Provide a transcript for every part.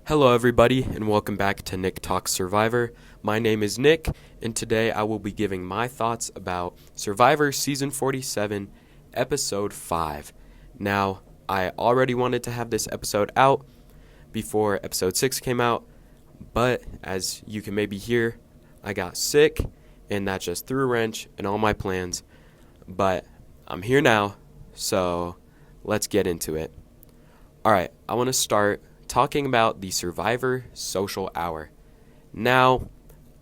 Hello, everybody, and welcome back to Nicktalksurvivor. My name is Nick, and today I will be giving my thoughts about Survivor Season 47, Episode 5. Now, I already wanted to have this episode out before Episode 6 came out, but as you can maybe hear, I got sick, and that just threw a wrench in all my plans. But I'm here now, so let's get into it. Alright, I want to start talking about the Survivor Social Hour. Now,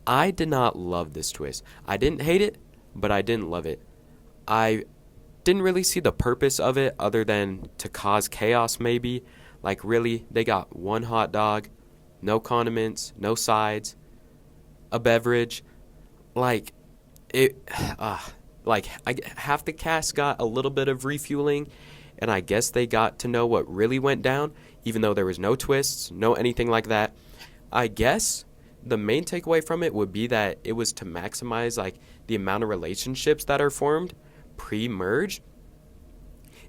I did not love this twist. I didn't hate it, but I didn't love it. I didn't really see the purpose of it other than to cause chaos maybe. Like really, they got one hot dog, no condiments, no sides, a beverage. Like, half the cast got a little bit of refueling, and I guess they got to know what really went down, even though there was no twists, no anything like that. I guess the main takeaway from it would be that it was to maximize the amount of relationships that are formed pre-merge.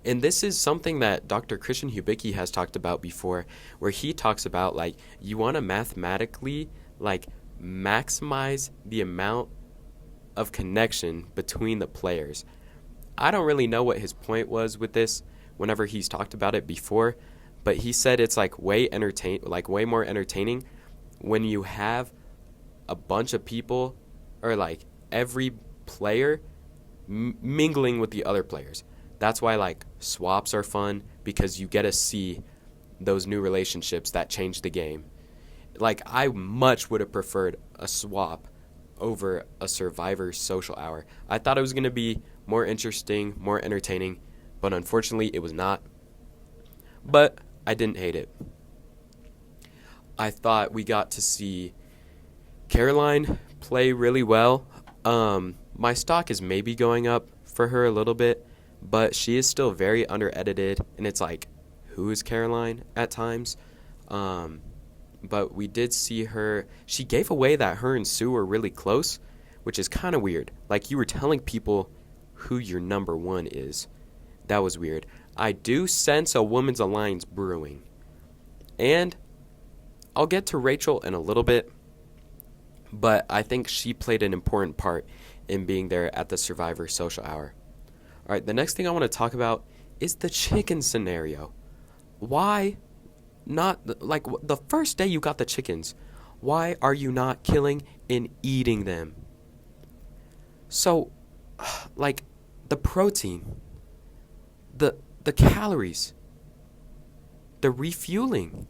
And this is something that Dr. Christian Hubicki has talked about before, where he talks about you want to mathematically maximize the amount of connection between the players. I don't really know what his point was with this whenever he's talked about it before, but he said it's way more entertaining when you have a bunch of people or every player mingling with the other players. That's why swaps are fun, because you get to see those new relationships that change the game. I much would have preferred a swap over a Survivor Social Hour. I thought it was going to be more interesting, more entertaining, but unfortunately it was not. But I didn't hate it. I thought we got to see Caroline play really well. My stock is maybe going up for her a little bit, but she is still very under-edited, and it's who is Caroline at times? But we did see her. She gave away that her and Sue were really close, which is kind of weird. You were telling people who your number one is. That was weird. I do sense a women's alliance brewing. And I'll get to Rachel in a little bit, but I think she played an important part in being there at the Survivor Social Hour. All right, the next thing I want to talk about is the chicken scenario. Why not, the first day you got the chickens, why are you not killing and eating them? So, the protein, the calories, the refueling,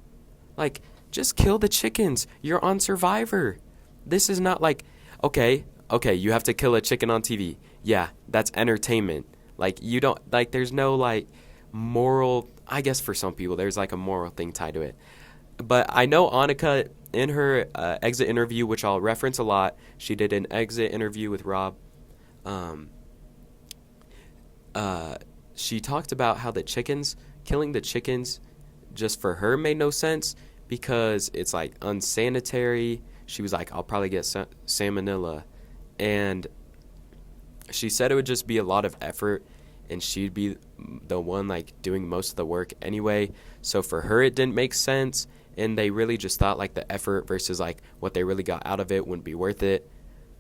just kill the chickens. You're on Survivor. This is not okay, you have to kill a chicken on TV. Yeah, that's entertainment. You don't, there's no, moral, I guess for some people, there's, a moral thing tied to it. But I know Annika, in her exit interview, which I'll reference a lot, she did an exit interview with Rob. She talked about how killing the chickens just for her made no sense because it's unsanitary. She was I'll probably get salmonella. And she said it would just be a lot of effort and she'd be the one doing most of the work anyway. So for her it didn't make sense, and they really just thought the effort versus what they really got out of it wouldn't be worth it.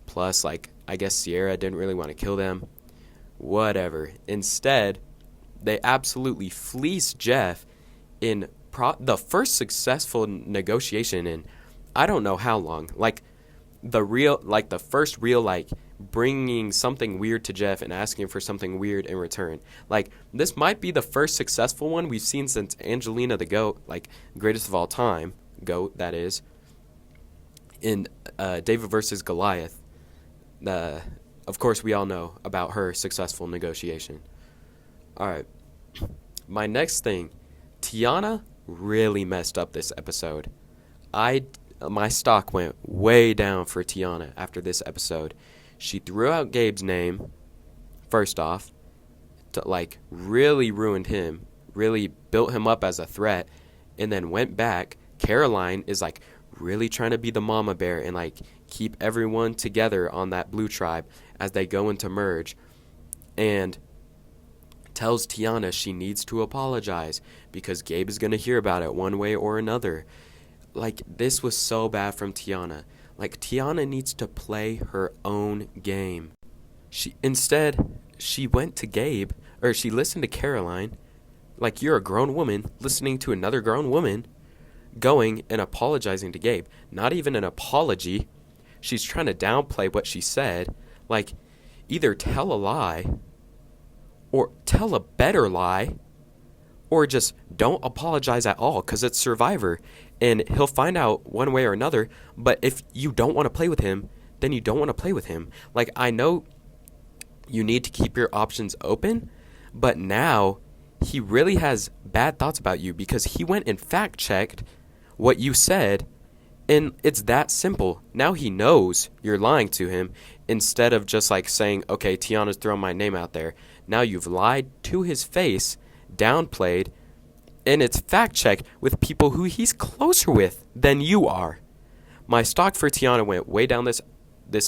Plus I guess Sierra didn't really want to kill them. Whatever. Instead, they absolutely fleeced Jeff in the first successful negotiation in I don't know how long. The first real bringing something weird to Jeff and asking for something weird in return. This might be the first successful one we've seen since Angelina the GOAT, greatest of all time, GOAT that is, in David versus Goliath. Of course, we all know about her successful negotiation. All right. My next thing, Tiana really messed up this episode. My stock went way down for Tiana after this episode. She threw out Gabe's name, first off, to really ruined him, really built him up as a threat, and then went back. Caroline is really trying to be the mama bear and keep everyone together on that blue tribe as they go into merge, and tells Tiana she needs to apologize because Gabe is going to hear about it one way or another. like, this was so bad from Tiana. Like, Tiana needs to play her own game. She went to Gabe, or she listened to Caroline. Like, you're a grown woman listening to another grown woman going and apologizing to Gabe. Not even an apology. She's trying to downplay what she said. Like, either tell a lie or tell a better lie, or just don't apologize at all, because it's Survivor and he'll find out one way or another. But if you don't want to play with him, then you don't want to play with him. Like, I know you need to keep your options open, but now he really has bad thoughts about you, because he went and fact-checked what you said, and it's that simple. Now he knows you're lying to him, instead of just like saying, okay, Tiana's throwing my name out there. Now you've lied to his face, downplayed, and it's fact-checked with people who he's closer with than you are. My stock for Tiana went way down this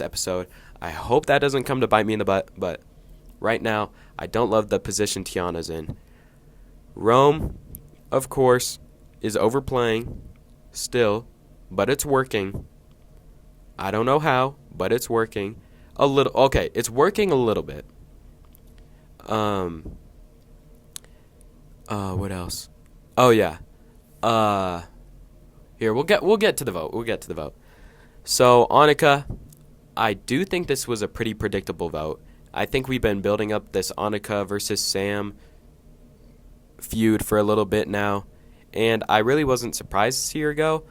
episode. I hope that doesn't come to bite me in the butt, but right now, I don't love the position Tiana's in. Rome, of course, is overplaying still, but it's working. I don't know how, but it's working. It's working a little bit. What else? Oh yeah. Here, we'll get to the vote. So, Annika, I do think this was a pretty predictable vote. I think we've been building up this Annika versus Sam feud for a little bit now, and I really wasn't surprised to see her go.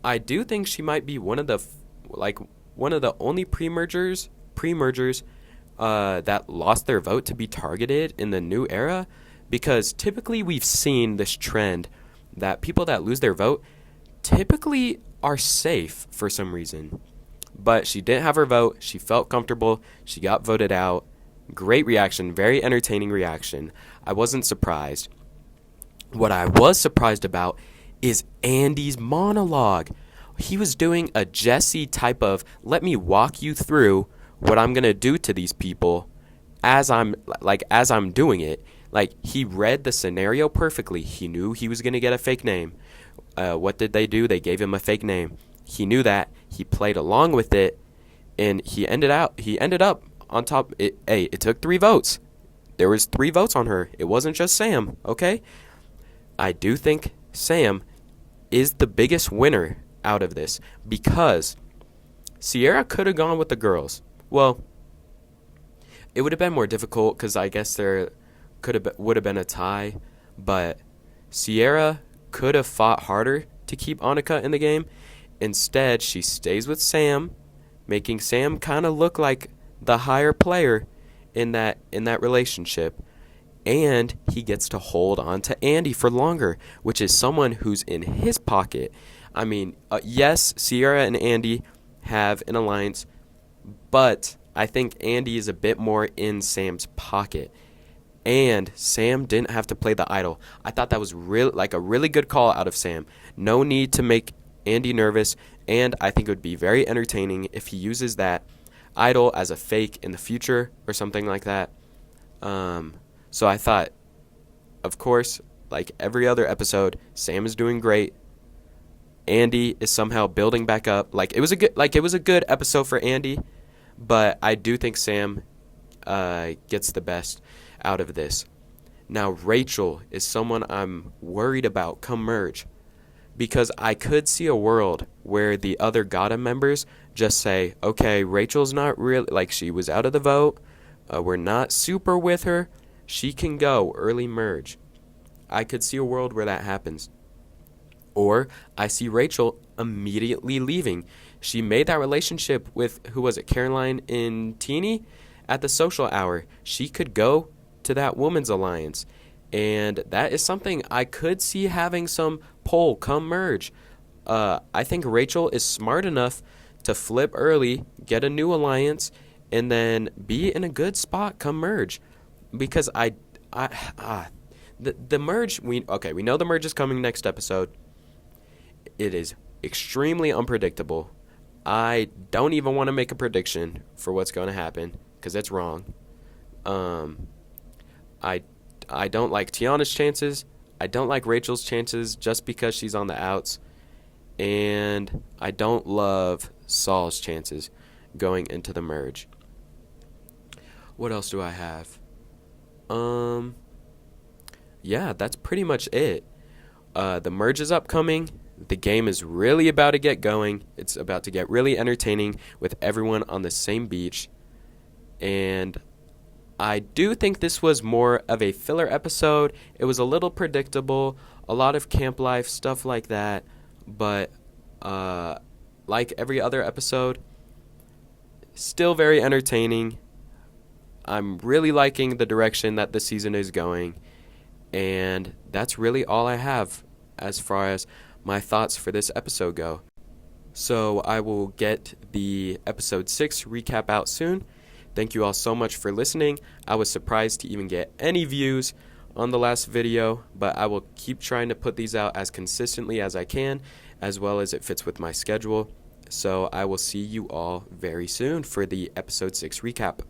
I do think she might be one of the only pre-mergers that lost their vote to be targeted in the new era, because typically we've seen this trend that people that lose their vote typically are safe for some reason. But she didn't have her vote. She felt comfortable. She got voted out. Great reaction. Very entertaining reaction. I wasn't surprised. What I was surprised about is Andy's monologue. He was doing a Jesse type of, let me walk you through what I'm going to do to these people as I'm doing it. Like, he read the scenario perfectly. He knew he was going to get a fake name. What did they do? They gave him a fake name. He knew that. He played along with it, and he ended up on top. It took 3 votes. There was 3 votes on her. It wasn't just Sam, okay? I do think Sam is the biggest winner out of this, because Sierra could have gone with the girls. Well, it would have been more difficult, because I guess there would have been a tie, but Sierra could have fought harder to keep Annika in the game. Instead, she stays with Sam, making Sam kind of look like the higher player in that relationship, and he gets to hold on to Andy for longer, which is someone who's in his pocket. I mean, yes, Sierra and Andy have an alliance, but I think Andy is a bit more in Sam's pocket. And Sam didn't have to play the idol. I thought that was a really good call out of Sam. No need to make Andy nervous, and I think it would be very entertaining if he uses that idol as a fake in the future or something like that. So I thought, of course, like every other episode, Sam is doing great. Andy is somehow building back up. It was a good episode for Andy, but I do think Sam gets the best out of this. Now, Rachel is someone I'm worried about come merge, because I could see a world where the other Gotham members just say, okay, Rachel's not really, she was out of the vote, we're not super with her, she can go early merge. I could see a world where that happens. Or I see Rachel immediately leaving. She made that relationship with, Caroline and Teeny at the social hour. She could go to that woman's alliance. And that is something I could see having some pull come merge. I think Rachel is smart enough to flip early, get a new alliance, and then be in a good spot come merge. Because the merge, we know the merge is coming next episode. It is extremely unpredictable. I don't even want to make a prediction for what's going to happen, because it's wrong. I don't like Tiana's chances. I don't like Rachel's chances just because she's on the outs. and I don't love Saul's chances going into the merge. What else do I have? Yeah, that's pretty much it. The merge is upcoming. The game is really about to get going. It's about to get really entertaining with everyone on the same beach. And I do think this was more of a filler episode. It was a little predictable, a lot of camp life, stuff like that. But like every other episode, still very entertaining. I'm really liking the direction that the season is going. And that's really all I have as far as my thoughts for this episode go. So I will get the episode 6 recap out soon. Thank you all so much for listening. I was surprised to even get any views on the last video, but I will keep trying to put these out as consistently as I can, as well as it fits with my schedule. So I will see you all very soon for the episode 6 recap.